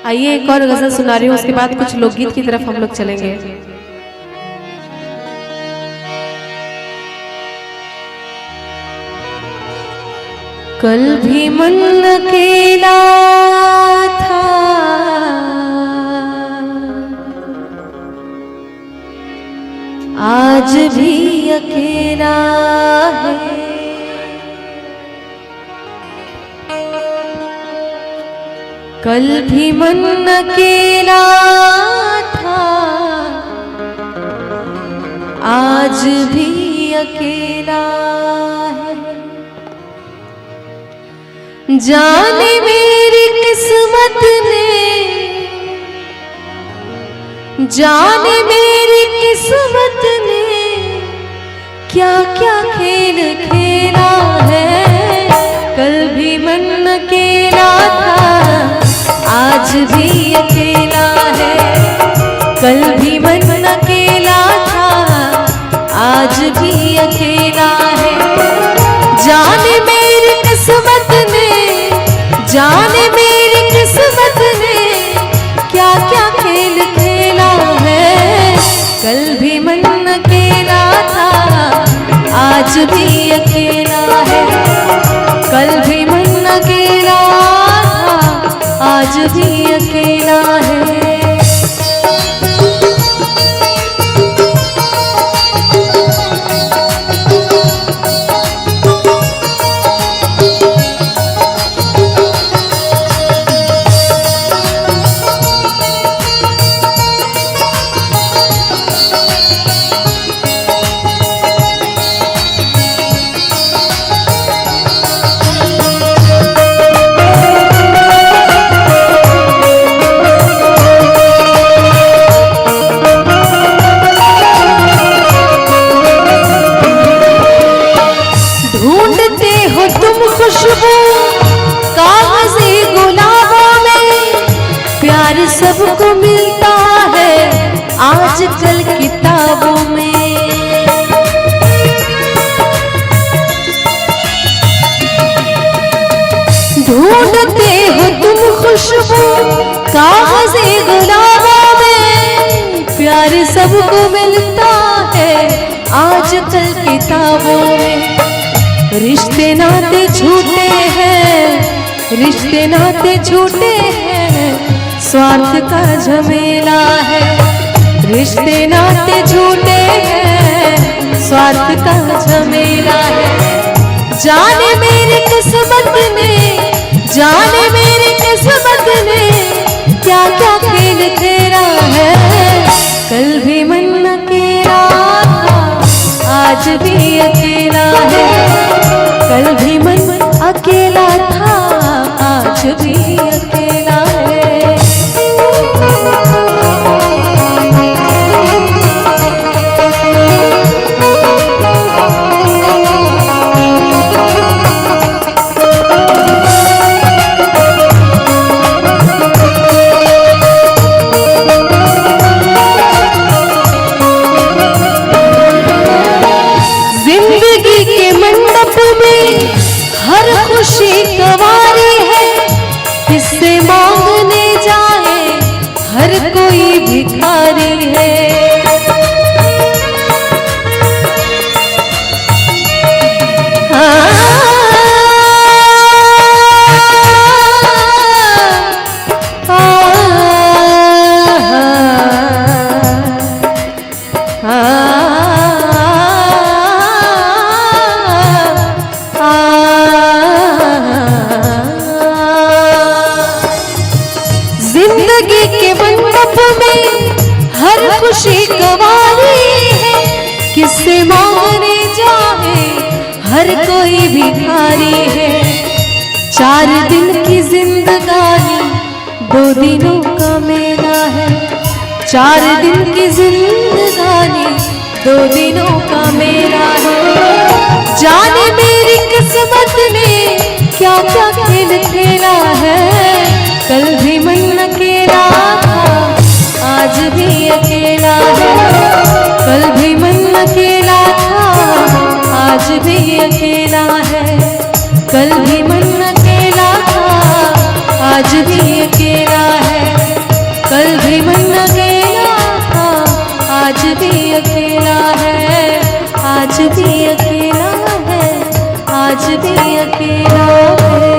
आइए एक और गजल सुना रही हूँ, उसके बाद कुछ लोकगीत की तरफ हम लोग चलेंगे। कल भी मन अकेला था, आज भी अकेला है। कल भी मन अकेला था, आज भी अकेला है। जाने मेरी किस्मत ने, जाने मेरी किस्मत ने क्या क्या खेल खेला है। कल भी मन अकेला था, आज भी अकेला है। कल भी मन अकेला था, आज भी अकेला है। जाने मेरी किस्मत ने, जाने मेरी किस्मत ने क्या क्या खेल खेला है। कल भी मन अकेला था, आज भी अकेला है। कल भी मन अकेला था, आज भी अकेला है। ढूंढते हो तुम खुशबू कागज़ी गुलाबों में, प्यार सबको मिलता है आजकल किताबों में। ढूंढते हो तुम खुशबू कागज़ी गुलाबों में, प्यार सबको मिलता है आजकल किताबों में। रिश्ते नाते झूठे हैं, रिश्ते नाते झूठे हैं, स्वार्थ का झमेला है। रिश्ते नाते झूठे हैं, स्वार्थ का झमेला है। जाने मेरी किस्मत ने, जाने मेरी किस्मत ने क्या क्या खेल खेला है। कल भी मन अकेला था, आज भी अकेला है। कल भी मन अकेला था, आज भी अकेला है। जिंदगी के मंडप में हर खुशी गंवारी है, किससे मांगने जाए हर कोई भिखारी है। जिंदगी के मंडप में हर खुशी गंवारी है, किससे मांगने जाए हर कोई भिखारी है। 4 दिन की जिंदगानी 2 दिनों का मेला है। 4 दिन की जिंदगानी 2 दिनों का मेला है। जाने मेरी किस्मत ने क्या क्या खेल खेला है। कल भी मन अकेला था, आज भी अकेला है। कल भी मन अकेला था, आज भी अकेला है। कल भी मन अकेला था, आज भी अकेला है। भी मन अकेला था, आज भी अकेला है, आज भी अकेला है, आज भी अकेला है।